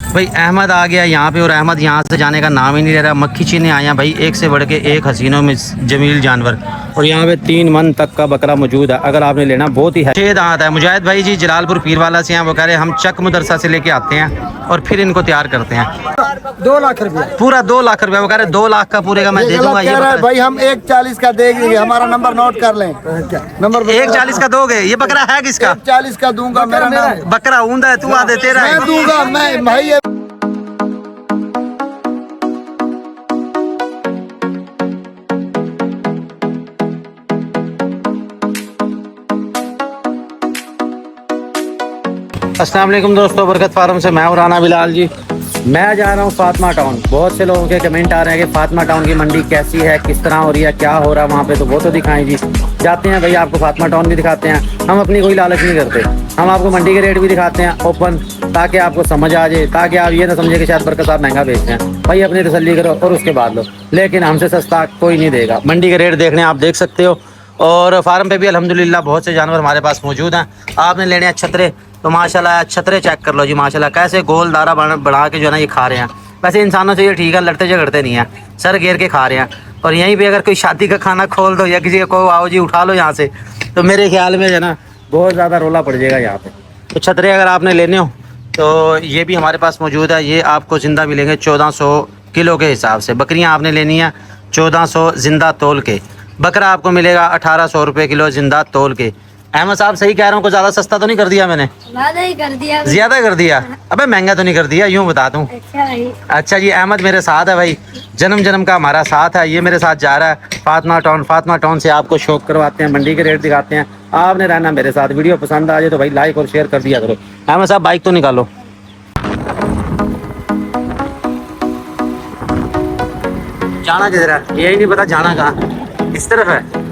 भाई अहमद आ गया यहाँ पे और अहमद यहाँ से जाने का नाम ही नहीं ले रहा। मक्खी चीने आए हैं भाई, एक से बढ़ के एक हसीनों में जमील जानवर। और यहाँ पे 3 मन तक का बकरा मौजूद है, अगर आपने लेना बहुत ही है। 6 दांत है। मुजाहिद भाई जी जलालपुर पीरवाला से हैं, वो कह रहे हैं हम चक मदरसा से लेके आते हैं और फिर इनको तैयार करते हैं। 2 लाख रुपया, पूरा 2 लाख रुपया। वो कह रहे 2 लाख का पूरे का मैं दे दूंगा। ये भाई हम 140 का देंगे, हमारा नंबर नोट कर लें। नंबर 140 का दोगे? ये बकरा है किसका? 40 का दूंगा, मेरा नाम बकरा ऊंधा है, तू आ दे तेरा मैं दूंगा। मैं भाई अस्सलाम वालेकुम दोस्तों, बरकत फार्म से मैं हूं राना बिलाल जी। मैं जा रहा हूं फातिमा टाउन। बहुत से लोगों के कमेंट आ रहे हैं कि फातिमा टाउन की मंडी कैसी है, किस तरह हो रही है, क्या हो रहा है वहाँ पे, तो वो तो दिखाएं जी। जाते हैं भाई, आपको फातिमा टाउन भी दिखाते हैं। हम अपनी कोई लालच नहीं करते, हम आपको मंडी के रेट भी दिखाते हैं ओपन, ताकि आपको समझ आ जाए, ताकि आप ये ना समझे कि शायद बरकत साहब महंगा बेचते हैं। भाई अपनी तसल्ली करो और उसके बाद लो, लेकिन हमसे सस्ता कोई नहीं देगा। मंडी के रेट देखने आप देख सकते हो। और फार्म पे भी अल्हम्दुलिल्लाह बहुत से जानवर हमारे पास मौजूद हैं। आपने लेने हैं छतरे, तो माशाल्लाह छतरे चेक कर लो जी, माशाल्लाह कैसे गोल दारा बढ़ा के जो है ना ये खा रहे हैं। वैसे इंसानों से ये ठीक है, लड़ते झगड़ते नहीं हैं, सर घेर के खा रहे हैं। और यहीं पे अगर कोई शादी का खाना खोल दो या किसी को आओ जी उठा लो यहाँ से, तो मेरे ख्याल में जो है ना बहुत ज़्यादा रोला पड़ जाएगा यहाँ पे। तो छतरे अगर आपने लेने हो तो ये भी हमारे पास मौजूद है। ये आपको ज़िंदा मिलेंगे 1400 किलो के हिसाब से। बकरियाँ आपने लेनी है 1400 ज़िंदा तोल के। बकरा आपको मिलेगा 1800 रुपये किलो ज़िंदा तोल के। अहमद साहब सही कह रहा हूँ, कुछ ज़्यादा सस्ता तो नहीं कर दिया मैंने? ज़्यादा ही कर दिया। ज़्यादा कर दिया? अबे महंगा तो नहीं कर दिया, यूँ बता दूँ। अच्छा जी, अहमद मेरे साथ है भाई, जन्म का हमारा साथ है। ये मेरे साथ जा रहा है फातिमा टाउन। फातिमा टाउन से आपको शौक करवाते हैं, मंडी के रेट दिखाते हैं। आपने रहना मेरे साथ। वीडियो पसंद आ जाए तो भाई लाइक और शेयर कर दिया करो। अहमद साहब बाइक तो निकालो। जाना किधर है यही नहीं पता, जाना कहाँ? इस तरफ है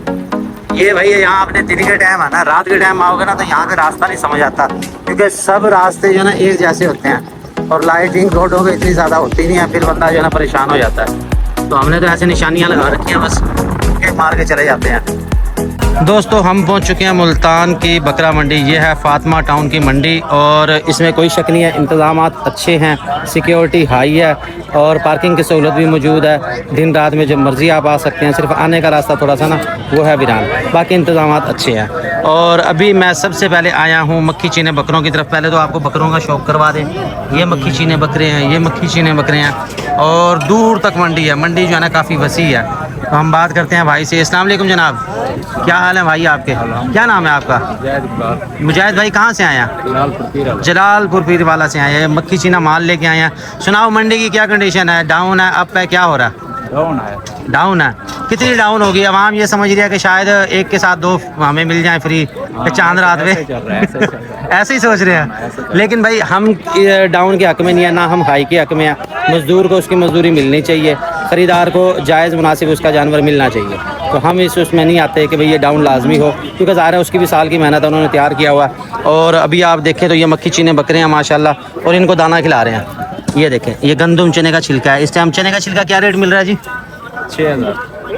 ये भाई। यहाँ आपने दिन के टाइम है ना, रात के टाइम आओगे ना तो यहाँ पे रास्ता नहीं समझ आता, क्योंकि सब रास्ते जो है ना एक जैसे होते हैं और लाइटिंग रोडों पे इतनी ज़्यादा होती नहीं है, फिर बंदा जो है ना परेशान हो जाता है। तो हमने तो ऐसे निशानियाँ लगा रखी हैं, बस मार के चले जाते हैं। दोस्तों हम पहुंच चुके हैं मुल्तान की बकरा मंडी। ये है फातिमा टाउन की मंडी और इसमें कोई शक नहीं है, इंतज़ामात अच्छे हैं, सिक्योरिटी हाई है और पार्किंग की सहूलत भी मौजूद है। दिन रात में जब मर्ज़ी आप आ सकते हैं, सिर्फ आने का रास्ता थोड़ा सा ना वो है वीरान, बाकी इंतज़ामात अच्छे हैं। और अभी मैं सबसे पहले आया हूँ मक्खी चीने बकरों की तरफ। पहले तो आपको बकरों का शौक़ करवा दें। ये मक्खी चीने बकरे हैं, ये मक्खी चीने बकरे हैं और दूर तक मंडी है। मंडी जो है ना काफ़ी वसी है। तो हम बात करते हैं भाई से। अस्सलाम वालेकुम जनाब, क्या हाल है भाई आपके? क्या नाम है आपका? मुजाहिद भाई। कहाँ से आए हैं? जलालपुर पीरवाला से आए हैं। मक्खी चीना माल लेके आए हैं। सुनाओ मंडी की क्या कंडीशन है? डाउन है, अप है, क्या हो रहा है? डाउन है। कितनी डाउन होगी? अब हम ये समझ रहे हैं कि शायद एक के साथ 2 हमें मिल जाए फ्री चांद रात में। ऐसे ही सोच रहे हैं, लेकिन भाई हम डाउन के हक में नहीं है, ना हम हाई के हक में हैं। मज़दूर को उसकी मजदूरी मिलनी चाहिए, ख़रीदार को जायज़ मुनासिब उसका जानवर मिलना चाहिए। तो हम उसमें नहीं आते कि भाई ये डाउन लाजमी हो, क्योंकि ज़ाहिर है उसकी भी साल की मेहनत है, उन्होंने तैयार किया हुआ है। और अभी आप देखें तो ये मक्खी चीने बकरे हैं माशाल्लाह, और इनको दाना खिला रहे हैं। ये देखें, ये गंदम चने का छिलका है। इस टाइम चने का छिलका क्या रेट मिल रहा है जी?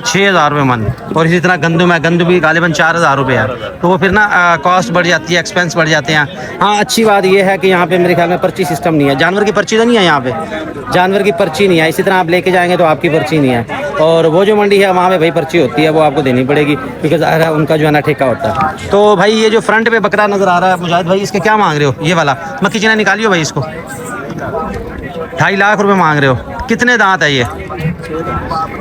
6,000 रुपये मन। और इसी तरह गंदम है, गंदम भी गालिबन 4,000 रुपये है। तो वो फिर ना कॉस्ट बढ़ जाती है, एक्सपेंस बढ़ जाते हैं। हाँ अच्छी बात ये है कि यहाँ पे मेरे ख्याल में पर्ची सिस्टम नहीं है। जानवर की पर्ची तो नहीं है यहाँ पे, जानवर की पर्ची नहीं है। इसी तरह आप लेके जाएंगे तो आपकी पर्ची नहीं है। और वो जो मंडी है वहाँ पे भाई पर्ची होती है, वो आपको देनी पड़ेगी, क्योंकि ज़ाहिर है उनका जो है ना ठेका होता है। तो भाई ये जो फ्रंट पे बकरा नज़र आ रहा है मुजाहिद भाई, इसके क्या मांग रहे हो? ये वाला मक्खी चीना निकालियो भाई, इसको 2.5 लाख रुपए मांग रहे हो। कितने दांत है ये?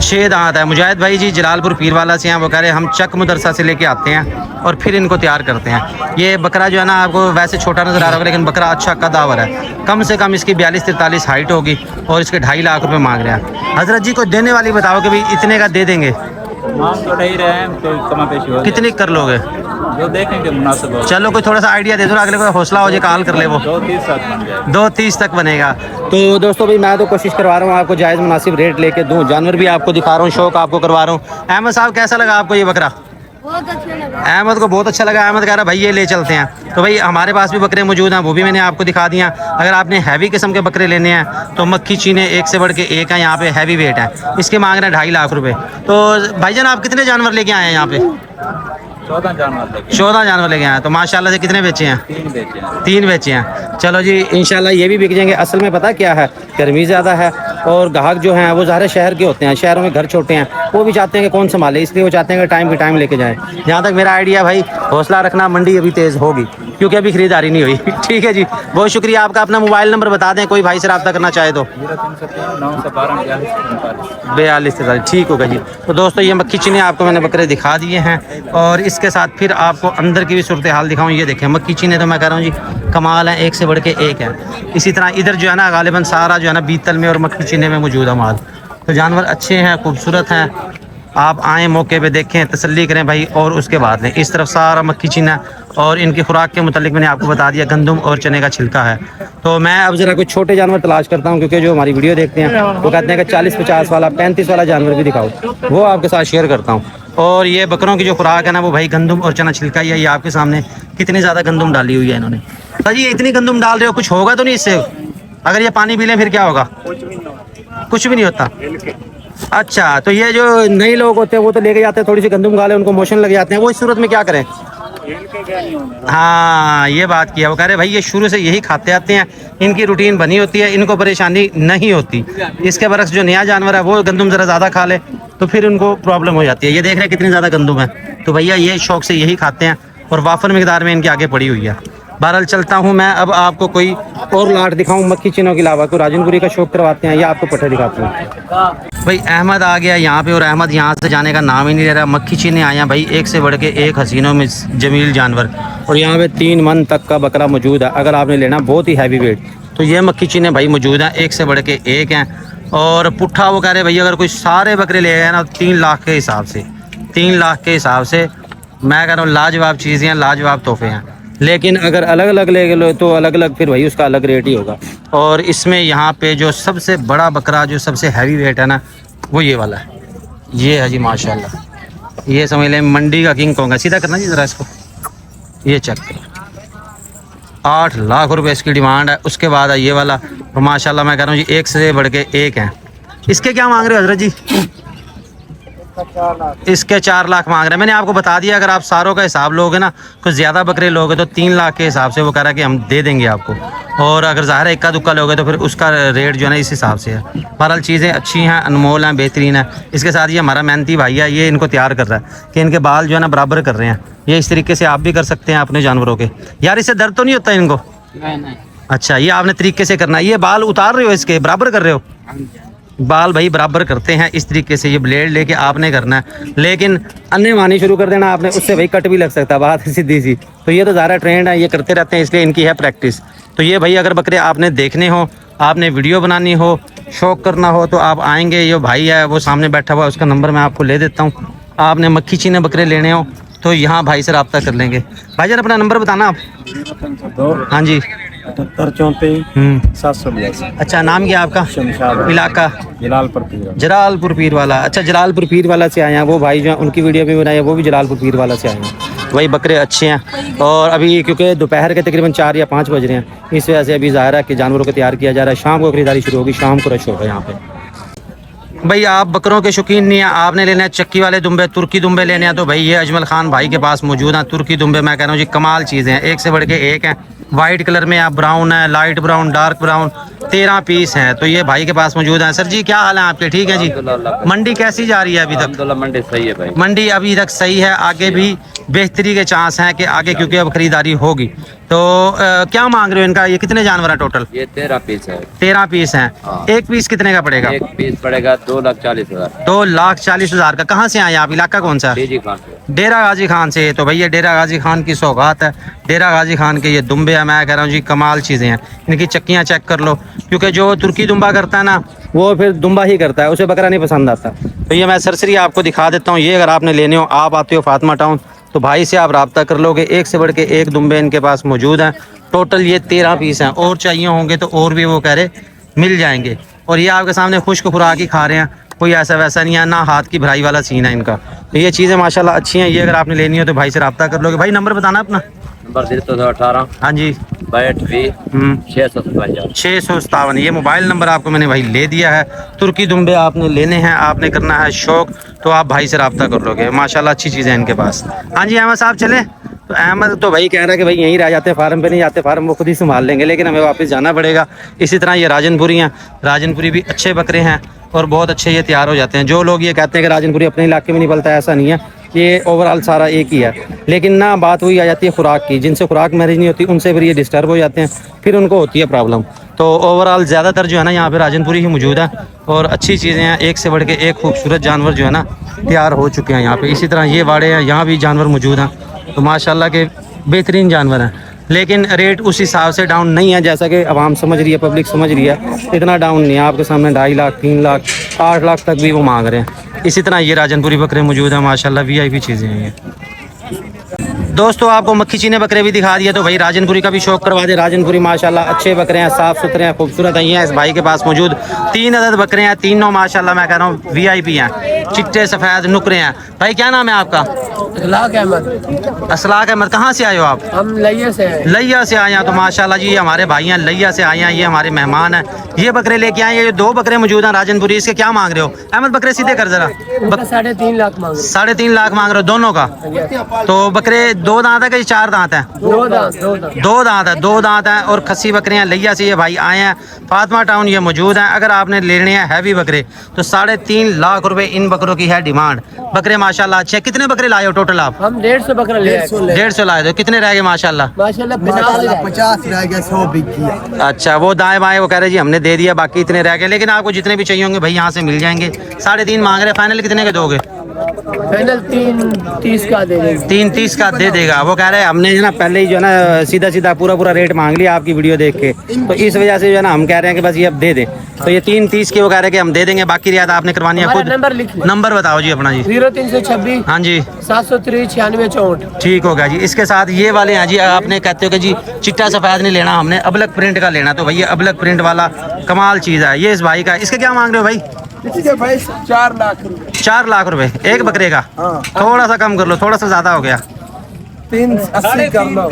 6 दांत है। मुजाहिद भाई जी जलालपुर पीरवाला से हैं, वो कह रहे हैं हम चक मदरसा से लेके आते हैं और फिर इनको तैयार करते हैं। ये बकरा जो है ना आपको वैसे छोटा नज़र आ रहा होगा, लेकिन बकरा अच्छा कदावर है। कम से कम इसकी 42-43 हाइट होगी और इसके 2.5 लाख रुपए मांग रहे हैं। हजरत जी को देने वाली बताओ कि भाई इतने का दे देंगे। मांग तो नहीं रहे हैं, तो कमा पेशी हो। कितनी कर लोगे? जो देखेंगे मुनासिब हो। चलो कोई थोड़ा सा आइडिया दे दो, अगले को हौसला हो जाए, कॉल कर ले। वो 2-30 तक बन जाए। 2.30 तक बनेगा। तो दोस्तों भाई मैं तो कोशिश करवा रहा हूँ आपको जायज़ मुनासिब रेट लेके दूँ, जानवर भी आपको दिखा रहा हूँ, शौक आपको करवा रहा हूँ। अहमद साहब कैसा लगा आपको ये बकरा? बहुत अच्छा लगा। अहमद को बहुत अच्छा लगा। अहमद कह रहा भाई ये ले चलते हैं। तो भाई हमारे पास भी बकरे मौजूद हैं, वो भी मैंने आपको दिखा दिया। अगर आपने हैवी किस्म के बकरे लेने हैं तो मक्खी चीने एक से बढ़ के एक है, यहाँ पे हैवी वेट है। इसके मांग रहे हैं 2.5 लाख रुपए। तो भाईजान आप कितने जानवर लेके आए हैं यहाँ पे? 14 जानवर लेके 14 जानवर लेके आए। तो माशाल्लाह से कितने बेचे हैं? 3 बेचे हैं। 3 बेचे हैं। चलो जी इंशाल्लाह ये भी बिक जाएंगे। असल में पता क्या है, गर्मी ज़्यादा है और ग्राहक जो हैं वो ज़्यादा शहर के होते हैं, शहरों में घर छोटे हैं, वो भी चाहते हैं कि कौन संभाले, इसलिए वो चाहते हैं कि टाइम के टाइम लेके जाएं। जहाँ तक मेरा आइडिया भाई, हौसला रखना, मंडी अभी तेज़ होगी क्योंकि अभी खरीदारी नहीं हुई। ठीक है जी, बहुत शुक्रिया आपका। अपना मोबाइल नंबर बता दें, कोई भाई से रब्ता करना चाहे तो। 0303 912 42 ठीक होगा जी। तो दोस्तों ये मक्खी चीनी आपको मैंने बकरे दिखा दिए हैं और इसके साथ फिर आपको अंदर की भी सूरत हाल दिखाऊं। ये देखें मक्खी चीनी तो मैं कह रहा हूँ जी कमाल है, एक से बढ़ के एक है। इसी तरह इधर जो है ना गालिबन सारा जो है ना बीतल में और मक्खी चीनी में मौजूद है माल। तो जानवर अच्छे हैं, खूबसूरत हैं। आप आएँ मौके पे देखें, तसल्ली करें भाई और उसके बाद लें। इस तरफ सारा मक्खी चीना और इनकी खुराक के मुतालिक मैंने आपको बता दिया, गंदम और चने का छिलका है। तो मैं अब ज़रा कुछ छोटे जानवर तलाश करता हूँ क्योंकि जो हमारी वीडियो देखते हैं वो कहते हैं कि 40-50 वाला 35 वाला जानवर भी दिखाओ, वो आपके साथ शेयर करता हूँ। और ये बकरों की जो खुराक है ना वो भाई गंदम और चना छिलका ही है। ये आपके सामने कितनी ज़्यादा गंदम डाली हुई है इन्होंने। सर जी इतनी गंदम डाल रहे हो, कुछ होगा तो नहीं इससे? अगर ये पानी पी लें फिर क्या होगा? कुछ भी नहीं होता। अच्छा, तो ये जो नए लोग होते हैं वो तो लेके जाते हैं, थोड़ी सी गंदम गाले उनको मोशन लग जाते हैं, वो इस सूरत में क्या करें? हाँ ये बात किया, वो कह रहे भाई ये शुरू से यही खाते आते हैं, इनकी रूटीन बनी होती है, इनको परेशानी नहीं होती। इसके बरक्स जो नया जानवर है वो गंदम ज़रा ज़्यादा खा ले तो फिर उनको प्रॉब्लम हो जाती है। ये देख रहे हैं कितनी ज़्यादा गंदम है, तो भैया ये शौक से यही खाते हैं और वाफर मिकदार में इनके आगे पड़ी हुई है। बहरहाल चलता हूँ मैं, अब आपको कोई और लाट दिखाऊँ मक्खी चीनों के अलावा, कोई राजनपुरी का शौक करवाते हैं या आपको पट्टे दिखाते हैं। भाई अहमद आ गया यहाँ पे और अहमद यहाँ से जाने का नाम ही नहीं ले रहा। मक्खी चीने आए हैं भाई, एक से बढ़ के एक हसीनों में जमील जानवर, और यहाँ पे 3 मन तक का बकरा मौजूद है। अगर आपने लेना बहुत ही हैवी वेट तो ये मक्खी चीने भाई मौजूद हैं, एक से बढ़ के एक हैं। और पुट्ठा वो कह रहे भाई अगर कोई सारे बकरे ले गए ना 3 लाख के हिसाब से, 3 लाख के हिसाब से मैं कह रहा हूँ लाजवाब चीज़ें हैं, लाजवाब तोहफे हैं। लेकिन अगर अलग अलग ले लो तो अलग अलग फिर वही उसका अलग रेट ही होगा। और इसमें यहाँ पे जो सबसे बड़ा बकरा जो सबसे हैवी वेट है ना वो ये वाला है, ये है जी माशाल्लाह। ये समझ लें मंडी का किंग कॉन्ग है। सीधा करना जी ज़रा इसको, ये चेक करो 8 लाख रुपए इसकी डिमांड है। उसके बाद है ये वाला, तो माशाल्लाह मैं कह रहा हूँ जी एक से बढ़ के एक है। इसके क्या मांग रहे हो हजरत जी? इसके 4 लाख मांग रहे हैं। मैंने आपको बता दिया अगर आप सारों का हिसाब लोगे ना, कुछ ज़्यादा बकरे लोगे तो 3 लाख के हिसाब से वो कह रहा है कि हम दे देंगे आपको। और अगर ज़ाहिर है इक्का दुक्का लोगे तो फिर उसका रेट जो है ना इस हिसाब से है। बहरहाल चीज़ें अच्छी हैं, अनमोल हैं, बेहतरीन है। इसके साथ ये हमारा मेहनती भाई है, ये इनको तैयार कर रहा है कि इनके बाल जो है ना बराबर कर रहे हैं। ये इस तरीके से आप भी कर सकते हैं अपने जानवरों के। यार इससे दर्द तो नहीं होता इनको? नहीं। अच्छा, ये आपने तरीके से करना है। ये बाल उतार रहे हो, इसके बराबर कर रहे हो? बाल भाई बराबर करते हैं इस तरीके से, ये ब्लेड लेके आपने करना है। लेकिन अन्य मानी शुरू कर देना आपने, उससे भाई कट भी लग सकता है, बात है सीधी सी। तो ये तो ज़्यादा ट्रेंड है, ये करते रहते हैं, इसलिए इनकी है प्रैक्टिस। तो ये भाई अगर बकरे आपने देखने हो, आपने वीडियो बनानी हो, शौक करना हो तो आप आएंगे। ये भाई है वो सामने बैठा हुआ, उसका नंबर मैं आपको ले देता हूँ। आपने मक्खी चीने बकरे लेने हो तो यहाँ भाई से रब्ता कर लेंगे। भाई जान अपना नंबर बताना आप। हाँ जी 78 782। अच्छा, नाम क्या आपका? शमशाद इलाका? जलालपुर पीर। जलालपुर पीर वाला। अच्छा, जलालपुर पीर वाला से आए हैं वो भाई जो उनकी वीडियो भी बनाई है, वो भी जलालपुर पीर वाला से आए हैं। वही बकरे अच्छे हैं और अभी क्योंकि दोपहर के तकरीबन 4 या 5 बज रहे हैं, इस वजह से अभी ज़ाहिर है कि जानवरों को तैयार किया जा रहा है। शाम को खरीदारी शुरू होगी, शाम को रश होगा यहाँ पे। भाई आप बकरों के शौकीन नहीं है, आपने लेना है चक्की वाले दुम्बे, तुर्की दुम्बे लेने हैं तो भाई ये अजमल खान भाई के पास मौजूद हैं। तुर्की दुम्बे मैं कह रहा हूँ जी कमाल चीज़ें हैं, एक से बढ़ के एक हैं। वाइट कलर में है, ब्राउन है, light brown, dark brown, 13 piece हैं। तो ये भाई के पास मौजूद हैं। सर जी क्या हाल है आपके? ठीक है जी। मंडी कैसी जा रही है अभी तक? मंडी सही है भाई, मंडी अभी तक सही है, आगे भी बेहतरी के चांस हैं कि आगे क्योंकि अब खरीदारी होगी। तो क्या मांग रहे हो इनका? ये कितने जानवर हैं टोटल? ये 13 पीस है। 13 पीस हैं। हाँ। एक पीस कितने का पड़ेगा? एक पीस पड़ेगा 2,40,000। 2,40,000 का। कहाँ से आए आप? इलाका कौन सा? डीजी खान से। डेरा गाजी खान से। तो भैया डेरा गाजी खान की सौगात है, डेरा गाजी खान के ये दुम्बे हैं। मैं कह रहा हूँ जी कमाल चीज़ें हैं। इनकी चक्कियाँ चेक कर लो, क्योंकि जो तुर्की दुम्बा करता है ना वो फिर दुम्बा ही करता है, उसे बकरा नहीं पसंद आता। तो ये मैं सरसरी आपको दिखा देता हूँ। ये अगर आपने लेने हो, आप आते हो फातिमा टाउन तो भाई से आप रब्ता कर लोगे। एक से बढ़ के एक दुम्बे इनके पास मौजूद हैं। टोटल ये 13 पीस हैं, और चाहिए होंगे तो और भी वो कह रहे मिल जाएंगे। और ये आपके सामने खुश्क खुराक ही खा रहे हैं, कोई ऐसा वैसा नहीं है, ना हाथ की भराई वाला सीन है इनका। तो ये चीज़ें माशाल्लाह अच्छी हैं। ये अगर आपने लेनी हो तो भाई से रब्ता कर लोगे। भाई नंबर बताना अपना। नंबर 18। हाँ जी 62 657 657। ये मोबाइल नंबर आपको मैंने भाई ले दिया है। तुर्की दुम्बे आपने लेने हैं, आपने करना है शौक, तो आप भाई से रब्ता कर लोगे। माशाल्लाह अच्छी चीज़ें हैं इनके पास। हाँ जी अहमद साहब चले। तो अहमद तो भाई कह रहा है कि भाई यहीं रह जाते, फार्म पे नहीं जाते, फार्म वो खुद ही संभाल लेंगे, लेकिन हमें वापस जाना पड़ेगा। इसी तरह ये राजनपुरी हैं, राजनपुरी भी अच्छे बकरे हैं और बहुत अच्छे ये तैयार हो जाते हैं। जो लोग ये कहते हैं कि राजनपुरी अपने इलाके में नहीं पलता, ऐसा नहीं है, ये ओवरऑल सारा एक ही है। लेकिन ना बात वही आ जाती है खुराक की, जिनसे खुराक मैनेज नहीं होती उनसे फिर ये डिस्टर्ब हो जाते हैं, फिर उनको होती है प्रॉब्लम। तो ओवरऑल ज़्यादातर जो है ना यहाँ पे राजनपुरी ही मौजूद है और अच्छी चीज़ें हैं, एक से बढ़ के एक खूबसूरत जानवर जो है ना तैयार हो चुके हैं यहाँ पे। इसी तरह ये वाड़े हैं, यहाँ भी जानवर मौजूद हैं, तो माशाल्लाह के बेहतरीन जानवर हैं। लेकिन रेट उस हिसाब से डाउन नहीं है जैसा कि आवाम समझ रही है, पब्लिक समझ रही है, इतना डाउन नहीं है। आपके सामने 2.5 लाख 3 लाख 8 लाख तक भी वो मांग रहे हैं। इसी तरह ये राजनपुरी बकरे मौजूद हैं, माशाल्लाह VIP चीज़ें हैं ये। दोस्तों आपको मक्खी चीने बकरे भी दिखा दिए, तो भाई राजनपुरी का भी शौक करवा दे। राजनपुरी माशाल्लाह अच्छे बकरे हैं, साफ़ सुथरे हैं, खूबसूरत हैं। ये इस भाई के पास मौजूद 3 अदद बकरे हैं, तीनों माशाल्लाह मैं कह रहा हूँ VIP हैं, चिट्टे सफ़ेद नुकरे हैं। भाई क्या नाम है आपका? इखलाक अहमद। असलाक अहमद। कहाँ से आए हो आप? हम लैया से हैं। लैया से आए हैं, तो माशाल्लाह जी ये हमारे भाई हैं, लैया से आए हैं, ये हमारे मेहमान हैं। ये बकरे लेके आए हैं, ये 2 बकरे मौजूद हैं राजनपुरी। इसके क्या मांग रहे हो अहमद? बकरे सीधे कर जरा। 3.5 लाख मांग रहे। 3.5 लाख मांग रहे हो दोनों का? तो बकरे 2 दांत है कि 4 दांत है? 2 दांत। 2 दांत है, 2 दांत है और खस्सी बकरे हैं। लैया से ये भाई आए हैं, फातिमा टाउन ये मौजूद हैं। अगर आपने लेने हैं हैवी बकरे तो 3.5 लाख रुपए इन बकरों की है डिमांड। बकरे माशाल्लाह अच्छे। कितने बकरे लाए हो टोटल आप? हम 150 बकरा ले आए। 150 लाए थे। कितने रह गए माशाल्लाह? माशाल्लाह 50 रह गया, 100 बिक गया। अच्छा, वो दाएं बाएं वो कह रहे जी हमने दे दिया, बाकी इतने रह गए। लेकिन आपको जितने भी चाहिए होंगे भाई यहाँ से मिल जाएंगे। 3.5 मांग रहे, फाइनल कितने के दोगे? फाइनल 3.30 का दे देंगे। 3.30 का दे देगा। वो कह रहे हैं हमने जो ना पहले ही जो है ना सीधा सीधा पूरा रेट मांग लिया आपकी वीडियो देख के, तो इस वजह से जो है ना हम कह रहे हैं कि बस ये अब दे दे। तो ये 3.30 की वो कह रहे हैं कि हम दे देंगे, बाकी रियायत आपने करवानी है खुद। नंबर लिख लो। नंबर बताओ जी अपना जी। 0326 हाँ जी 703 96 64। ठीक हो गया जी। इसके साथ ये वाले हैं जी, आपने कहते हो कि जी चिट्टा सफ़ेद नहीं लेना, हमने अबलक प्रिंट का लेना, तो भैया अबलक प्रिंट वाला कमाल चीज़ है। ये इस भाई का, इसके क्या मांग रहे हो भाई? इसके भाई 4 लाख रुपए। 4 लाख रुपए एक बकरे का? थोड़ा सा कम कर लो, थोड़ा सा ज़्यादा हो गया। 380 कर लो।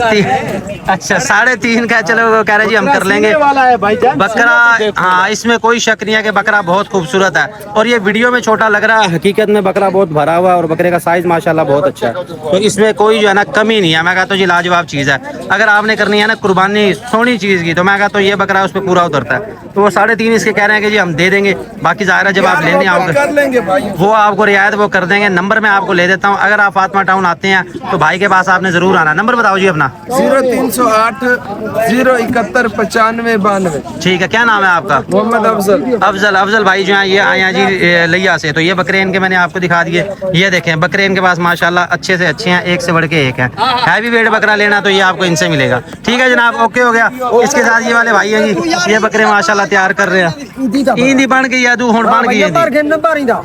अच्छा 3.5 का, चलो वो कह रहे जी हम कर लेंगे। वाला है भाईजान बकरा हाँ, इसमें कोई शक नहीं है कि बकरा बहुत खूबसूरत है और ये वीडियो में छोटा लग रहा है, हकीकत में बकरा बहुत भरा हुआ है और बकरे का साइज माशाल्लाह बहुत अच्छा है। तो इसमें कोई जो है ना कमी नहीं है। मैं कहता हूँ जी लाजवाब चीज़ है। अगर आपने करनी है ना कुर्बानी सोनी चीज़ की, तो मैं कहता हूँ ये बकरा उस पर पूरा उतरता है। तो वो 3.5 इसके कह रहे हैं कि जी हम दे देंगे, बाकी ज़ाहिर है जब आप लेने आओगे कर लेंगे भाई, वो आपको रियायत वो कर देंगे। नंबर मैं आपको ले देता हूँ। अगर आप फातिमा टाउन आते हैं तो भाई के पास आपने ज़रूर आना। नंबर बताओ जी अपना। 0308 071 95 92। ठीक है, क्या नाम है आपका? मोहम्मद अफजल। अफजल भाई जो है ये आए हैं जी लैया से। तो ये बकरे इनके मैंने आपको दिखा दिए। ये देखें बकरे इनके पास माशाल्लाह अच्छे से अच्छे हैं, एक से बढ़ के एक है। हैवी वेट बकरा लेना तो ये आपको इनसे मिलेगा। ठीक है जनाब, ओके हो गया। इसके साथ ये वाले भाई हैं जी, ये बकरे माशाल्लाह तैयार कर रहे हैं। ईंदी बन गई है, तू हुण बन गई है।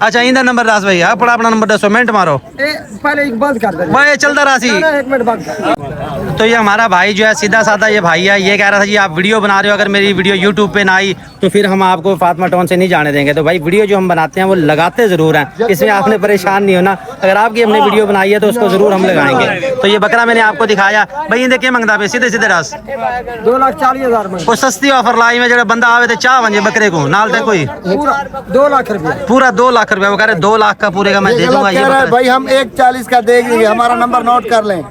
अच्छा इंदा नंबर दस भाई, अपना अपना नंबर दसो, मिनट मारो पहले एक बंद कर दे भाई, चलता रहा सी। 1 मिनट बंद। तो ये हमारा भाई जो है सीधा साधा ये भाई है, ये कह रहा था जी आप वीडियो बना रहे हो, अगर मेरी वीडियो यूट्यूब पे ना आई तो फिर हम आपको फातिमा टाउन से नहीं जाने देंगे। तो भाई वीडियो जो हम बनाते हैं वो लगाते ज़रूर हैं, इसमें आपने परेशान नहीं होना। अगर आपकी हमने वीडियो बनाई है तो उसको ज़रूर हम लगाएंगे। तो ये बकरा मैंने आपको दिखाया भाई, ये देखिए मंगता पे सीधे सीधे रस 2,40,000 में कोई सस्ती ऑफर लाई में जो बंदा आवे तो चाह वंजे बकरे को नाल दे कोई पूरा 2 लाख रुपया। पूरा 2 लाख रुपया। वो कह रहे 2 लाख का पूरे का मैं दे दूंगा। ये बकरा भाई हम 1,40 का देंगे, हमारा नंबर नोट कर लें।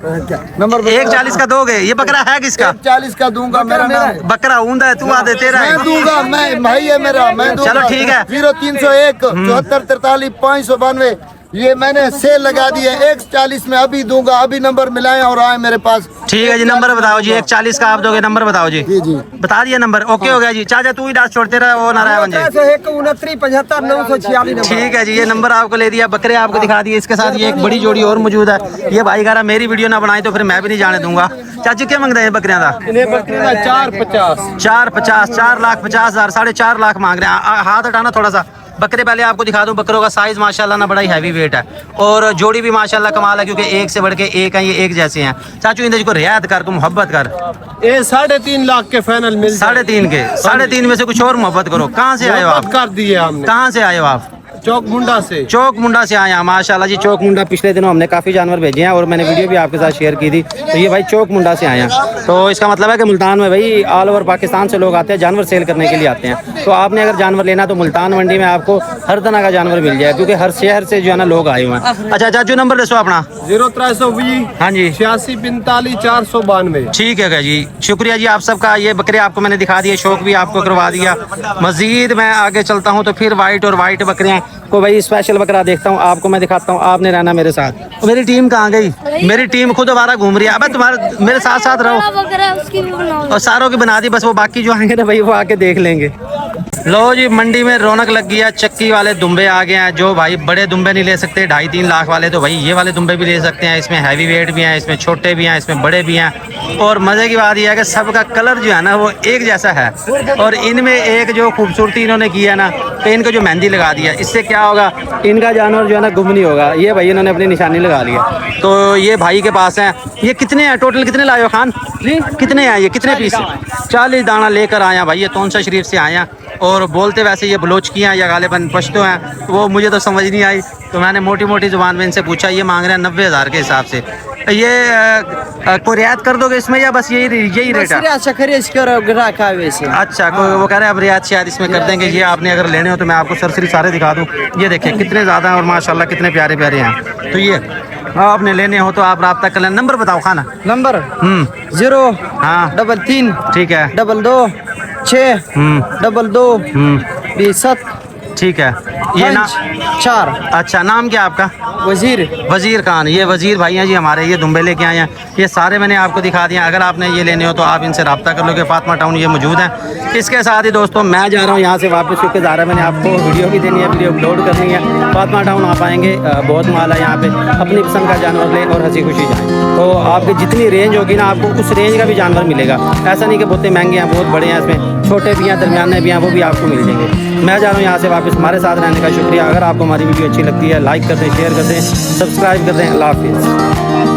नंबर 1,40 का दोगे? ये बकरा है किसका? 1,40 का दूंगा, मेरा नाम बकरा ऊंदा है, तू आदे तेरा है। मैं दूंगा, मैं भाई है मेरा, मैं दूंगा। चलो ठीक है। 0301 74 43 592 ये मैंने सेल लगा दी है। 1,40 में अभी दूंगा, अभी नंबर मिलाएं और आए मेरे पास। ठीक है जी, नंबर बताओ जी। 1,40 का आप दोगे, नंबर बताओ जी। जी बता दिया नंबर, ओके हो गया जी। चाचा तू ही डांस छोड़ते रहे, वो ना रहा मुझे। 29 75 946। ठीक है जी, ये नंबर आपको ले दिया, बकरे आपको दिखा दिए। इसके साथ ये एक बड़ी जोड़ी और मौजूद है। ये भाई कह रहा मेरी वीडियो ना बनाई तो फिर मैं भी नहीं जाने दूंगा। चाची क्या मंगता है बकरियां का? 4,50 4,50 4,50,000 4.5 लाख मांग रहे हैं। हाथ हटाना थोड़ा सा। बकरे पहले आपको दिखा दूं, बकरों का साइज माशाल्लाह ना बड़ा ही हैवी वेट है और जोड़ी भी माशाल्लाह कमाल है, क्योंकि एक से बढ़ के एक है, ये एक जैसे हैं। चाचू इन को रियायत कर, को मोहब्बत कर। ये 3.5 लाख के फाइनल मिल 3.5 के 3.5 में से कुछ और मोहब्बत करो। कहाँ से आए हो आप? कर दिए हमने। कहाँ से आए हो आप? चौक मुंडा से। चौक मुंडा से आया माशाल्लाह जी। चौक मुंडा पिछले दिनों हमने काफ़ी जानवर भेजे हैं और मैंने वीडियो भी आपके साथ शेयर की थी। तो ये भाई चौक मुंडा से आया, तो इसका मतलब है कि मुल्तान में भाई ऑल ओवर पाकिस्तान से लोग आते हैं, जानवर सेल करने के लिए आते हैं। तो आपने अगर जानवर लेना तो मुल्तान मंडी में आपको हर तरह का जानवर मिल जाए, क्योंकि हर शहर से जो है ना लोग आए हुए हैं। अच्छा चाचू नंबर दसो अपना। 0320 हाँ जी 86 45 492। ठीक है जी, शुक्रिया जी आप सबका। ये बकरे आपको मैंने दिखा दिए, शौक भी आपको करवा दिया। मजीद मैं आगे चलता हूँ तो फिर वाइट और वाइट बकरियाँ को भाई स्पेशल बकरा देखता हूँ, आपको मैं दिखाता हूँ। आपने रहना मेरे साथ। मेरी टीम कहाँ गई? मेरी टीम खुद दोबारा घूम रही है। अब तुम्हारे मेरे साथ साथ रहो बकरा उसकी भी बनाओ। और सारों की बना दी, बस वो बाकी जो आएंगे ना भाई वो आके देख लेंगे। लो जी मंडी में रौनक लग गई है। चक्की वाले दुम्बे आ गए हैं। जो भाई बड़े दुम्बे नहीं ले सकते 2.5-3 लाख वाले, तो भाई ये वाले दुम्बे भी ले सकते हैं। इसमें हैवी वेट भी हैं, इसमें छोटे भी हैं, इसमें बड़े भी हैं। और मज़े की बात यह है कि सबका कलर जो है ना वो एक जैसा है। और इनमें एक जो खूबसूरती इन्होंने की है ना, तो इनको जो मेहंदी लगा दिया, इससे क्या होगा, इनका जानवर जो है ना गुम नहीं होगा। ये भाई इन्होंने अपनी निशानी लगा लिया। तो ये भाई के पास हैं। ये कितने हैं टोटल, कितने लाए हो खान जी? कितने हैं ये, कितने पीस? 40 दाना लेकर आया भाई। ये तोनसा शरीफ से आया और बोलते वैसे ये बलोच की हैं या गालिबन पश्तो हैं, तो वो मुझे तो समझ नहीं आई। तो मैंने मोटी मोटी ज़ुबान में इनसे पूछा। ये मांग रहे हैं 90,000 के हिसाब से। ये कोई रियायत कर दोगे इसमें या बस यही रेट है? अच्छा वो कह रहे हैं अब रियायत शायद इसमें कर देंगे। ये आपने अगर लेने हो तो मैं आपको सरसरी सारे दिखा दूँ। ये देखिए कितने ज़्यादा हैं और माशाल्लाह कितने प्यारे प्यारे हैं। तो ये आपने लेने हो तो आप रब्ता कर लें। नंबर बताओ खाना। नंबर 0 हाँ 33 ठीक है 22 6 22 27 ठीक है। ये ना 4 अच्छा नाम क्या आपका? वजीर वजीर खान। ये वजीर भाई हैं जी हमारे। ये दुम्बे लेके आए हैं। ये सारे मैंने आपको दिखा दिए। अगर आपने ये लेने हो तो आप इनसे रब्ता कर लोगे। फातिमा टाउन ये मौजूद है। इसके साथ ही दोस्तों मैं जा रहा हूँ यहाँ से वापस, क्योंकि ज़ारा मैंने आपको वीडियो भी देनी है, वीडियो अपलोड करनी है। फातिमा टाउन आप आएंगे, बहुत माल है यहाँ पे। अपनी पसंद का जानवर लें और हंसी खुशी जाएँ। तो आपकी जितनी रेंज होगी ना आपको उस रेंज का भी जानवर मिलेगा। ऐसा नहीं कि बहुत महंगे हैं, बहुत बड़े हैं, इसमें छोटे भी हैं, दरमियाने भी हैं, वो भी आपको मिल जाएंगे। मैं जा रहा हूँ यहाँ से वापस। हमारे साथ रहने का शुक्रिया। अगर आपको हमारी वीडियो अच्छी लगती है लाइक कर दें, शेयर कर दें, सब्सक्राइब कर दें। अल्लाह हाफिज़।